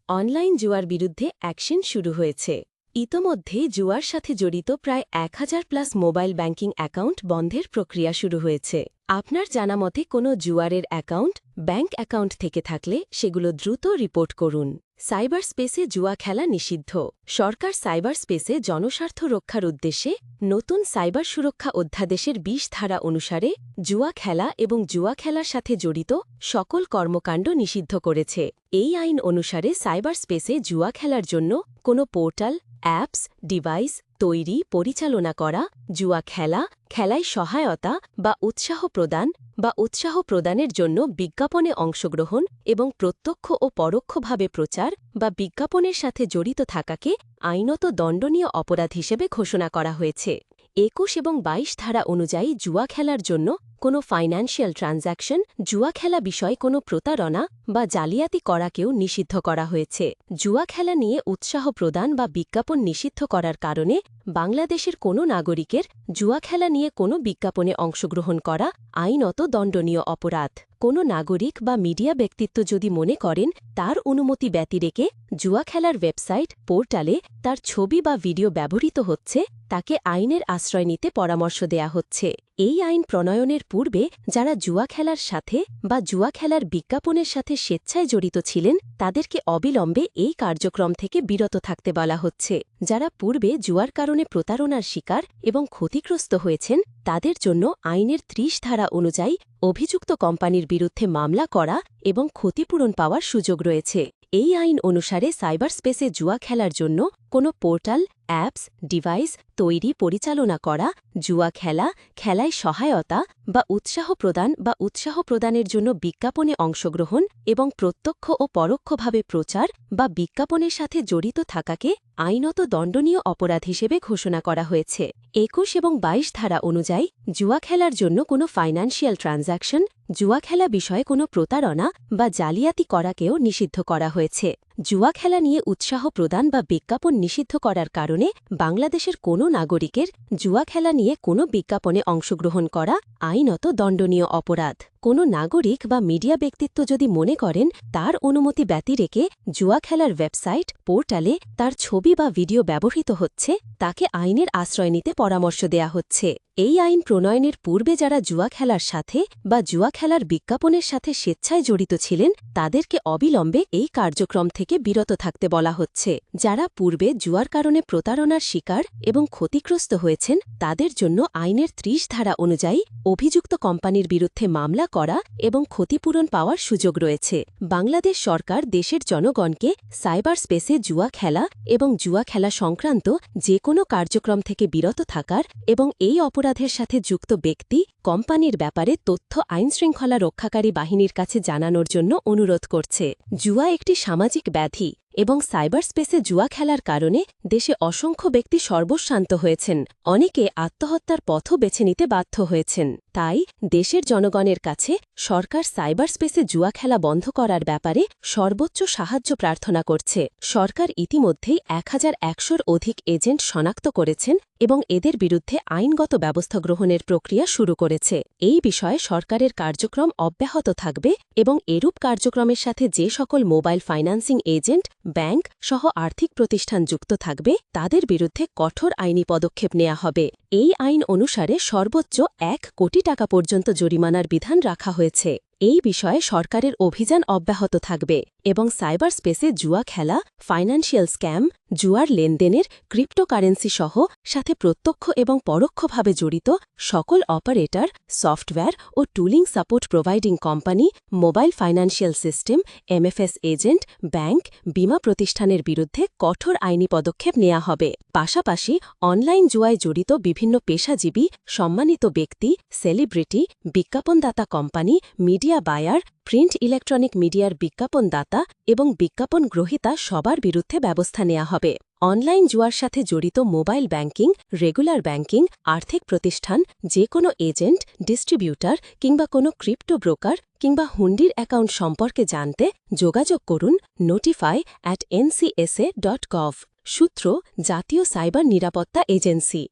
Online জুয়ার বিরুদ্ধে action শুরু হয়েছে। ইতোমধ্যে জুয়ার সাথে জড়িত প্রায় 1000+ মোবাইল ব্যাংকিং অ্যাকাউন্ট বন্ধের প্রক্রিয়া শুরু হয়েছে। আপনার জানা মতে কোনো জুয়ারের অ্যাকাউন্ট ব্যাংক অ্যাকাউন্ট থেকে থাকলে সেগুলো দ্রুত রিপোর্ট করুন। সাইবার স্পেসে জুয়া খেলা নিষিদ্ধ। সরকার সাইবার স্পেসে জনস্বার্থ রক্ষার উদ্দেশ্যে নতুন সাইবার সুরক্ষা অধ্যাদেশের ২০ ধারা অনুসারে জুয়া খেলা এবং জুয়া খেলার সাথে জড়িত সকল কর্মকাণ্ড নিষিদ্ধ করেছে। এই আইন অনুসারে সাইবার স্পেসে জুয়া খেলার জন্য কোনো পোর্টাল, অ্যাপস, ডিভাইস তৈরি, পরিচালনা করা, জুয়া খেলা, খেলায় সহায়তা বা উৎসাহ প্রদানের জন্য বিজ্ঞাপনে অংশগ্রহণ এবং প্রত্যক্ষ ও পরোক্ষভাবে প্রচার বা বিজ্ঞাপনের সাথে জড়িত থাকাকে আইনত দণ্ডনীয় অপরাধ হিসেবে ঘোষণা করা হয়েছে। ২১ এবং ২২ ধারা অনুযায়ী জুয়া খেলার জন্য কোনো ফাইন্যান্সিয়াল ট্রানজ্যাকশন, জুয়া খেলা বিষয়ে কোনো প্রতারণা বা জালিয়াতি করাকেও নিষিদ্ধ করা হয়েছে। জুয়া খেলা নিয়ে উৎসাহ প্রদান বা বিজ্ঞাপন নিষিদ্ধ করার কারণে বাংলাদেশের কোনো নাগরিকের জুয়া খেলা নিয়ে কোনো বিজ্ঞাপনে অংশগ্রহণ করা আইনত দণ্ডনীয় অপরাধ। কোনো নাগরিক বা মিডিয়া ব্যক্তিত্ব যদি মনে করেন তার অনুমতি ব্যতিরেকে জুয়া খেলার ওয়েবসাইট, পোর্টালে তার ছবি বা ভিডিও ব্যবহৃত হচ্ছে, তাকে আইনের আশ্রয় নিতে পরামর্শ দেয়া হচ্ছে। এই আইন প্রণয়নের পূর্বে যারা জুয়া খেলার সাথে বা জুয়া খেলার বিজ্ঞাপনের সাথে স্বেচ্ছায় জড়িত ছিলেন তাদেরকে অবিলম্বে এই কার্যক্রম থেকে বিরত থাকতে বলা হচ্ছে। যারা পূর্বে জুয়ার কারণে প্রতারণার শিকার এবং ক্ষতিগ্রস্ত হয়েছেন তাদের জন্য আইনের ৩০ ধারা অনুযায়ী অভিযুক্ত কোম্পানির বিরুদ্ধে মামলা করা এবং ক্ষতিপূরণ পাওয়ার সুযোগ রয়েছে। এই আইন অনুসারে সাইবার স্পেসে জুয়া খেলার জন্য কোনো পোর্টাল, অ্যাপস, ডিভাইস তৈরি, পরিচালনা করা, জুয়া খেলা, খেলায় সহায়তা বা উৎসাহ প্রদানের জন্য বিজ্ঞাপনে অংশগ্রহণ এবং প্রত্যক্ষ ও পরোক্ষভাবে প্রচার বা বিজ্ঞাপনের সাথে জড়িত থাকাকে আইনত দণ্ডনীয় অপরাধ হিসেবে ঘোষণা করা হয়েছে। ২১ এবং ২২ ধারা অনুযায়ী জুয়া খেলার জন্য কোনো ফাইন্যান্সিয়াল ট্রানজ্যাকশন, জুয়া খেলা বিষয়ে কোনো প্রতারণা বা জালিয়াতি করাকেও নিষিদ্ধ করা হয়েছে। জুয়া খেলা নিয়ে উৎসাহ প্রদান বা বিজ্ঞাপন নিষিদ্ধ করার কারণে বাংলাদেশের কোনো নাগরিকের জুয়া খেলা নিয়ে কোনো বিজ্ঞাপনে অংশগ্রহণ করা আইনত দণ্ডনীয় অপরাধ। কোনো নাগরিক বা মিডিয়া ব্যক্তিত্ব যদি মনে করেন তার অনুমতি ব্যতিরেকে জুয়া খেলার ওয়েবসাইট, পোর্টালে তার ছবি বা ভিডিও ব্যবহৃত হচ্ছে, তাকে আইনের আশ্রয় নিতে পরামর্শ দেয়া হচ্ছে। এই আইন প্রণয়নের পূর্বে যারা জুয়া খেলার সাথে বা জুয়া খেলার বিজ্ঞাপনের সাথে স্বেচ্ছায় জড়িত ছিলেন তাদেরকে অবিলম্বে এই কার্যক্রম থেকে বিরত থাকতে বলা হচ্ছে। যারা পূর্বে জুয়ার কারণে প্রতারণার শিকার এবং ক্ষতিগ্রস্ত হয়েছেন তাদের জন্য আইনের ৩০ ধারা অনুযায়ী অভিযুক্ত কোম্পানির বিরুদ্ধে মামলা করা এবং ক্ষতিপূরণ পাওয়ার সুযোগ রয়েছে। বাংলাদেশ সরকার দেশের জনগণকে সাইবার স্পেসে জুয়া খেলা এবং জুয়া খেলা সংক্রান্ত যে কোনো কার্যক্রম থেকে বিরত থাকার এবং এই অপরাধের সাথে যুক্ত ব্যক্তি, কোম্পানির ব্যাপারে তথ্য আইনশৃঙ্খলা রক্ষাকারী বাহিনীর কাছে জানানোর জন্য অনুরোধ করছে। জুয়া একটি সামাজিক ব্যাধি এবং সাইবার স্পেসে জুয়া খেলার কারণে দেশে অসংখ্য ব্যক্তি সর্বস্বান্ত হয়েছেন, অনেকে আত্মহত্যার পথও বেছে নিতে বাধ্য হয়েছেন। তাই দেশের জনগণের কাছে সরকার সাইবার স্পেসে জুয়া খেলা বন্ধ করার ব্যাপারে সর্বোচ্চ সাহায্য প্রার্থনা করছে। সরকার ইতিমধ্যেই 1100-র অধিক এজেন্ট শনাক্ত করেছেন এবং এদের বিরুদ্ধে আইনগত ব্যবস্থা গ্রহণের প্রক্রিয়া শুরু করেছে। এই বিষয়ে সরকারের কার্যক্রম অব্যাহত থাকবে এবং এরূপ কার্যক্রমের সাথে যে সকল মোবাইল ফাইন্যান্সিং এজেন্ট, ব্যাংক সহ আর্থিক প্রতিষ্ঠান যুক্ত থাকবে তাদের বিরুদ্ধে কঠোর আইনি পদক্ষেপ নেওয়া হবে। এই আইন অনুসারে সর্বোচ্চ ১ কোটি টাকা পর্যন্ত জরিমানার বিধান রাখা হয়েছে। এই বিষয়ে সরকারের অভিযান অব্যাহত থাকবে এবং সাইবার স্পেসে জুয়া খেলা, ফাইন্যান্সিয়াল স্ক্যাম, জুয়ার লেনদেনের ক্রিপ্টোকারেন্সি সহ সাথে প্রত্যক্ষ এবং পরোক্ষভাবে জড়িত সকল অপারেটর, সফটওয়্যার ও tooling support providing company, mobile financial system, MFS agent, bank, বীমা প্রতিষ্ঠানের বিরুদ্ধে কঠোর আইনি পদক্ষেপ নেওয়া হবে। পাশাপাশি অনলাইন জুয়ায় জড়িত বিভিন্ন পেশাজীবী, সম্মানিত ব্যক্তি, সেলিব্রিটি, বিজ্ঞাপনদাতা company, media buyer, print electronic মিডিয়ার বিজ্ঞাপনদাতা এবং বিজ্ঞাপন গ্রহীতা সবার বিরুদ্ধে ব্যবস্থা নেওয়া হবে। অনলাইন জুয়ার সাথে জড়িত মোবাইল ব্যাংকিং, রেগুলার ব্যাংকিং, আর্থিক প্রতিষ্ঠান, যে কোনো এজেন্ট, ডিস্ট্রিবিউটর কিংবা কোনো ক্রিপ্টো ব্রোকার কিংবা হুন্ডির অ্যাকাউন্ট সম্পর্কে জানতে যোগাযোগ করুন notify@ncsa.gov। সূত্র: জাতীয় সাইবার নিরাপত্তা এজেন্সি।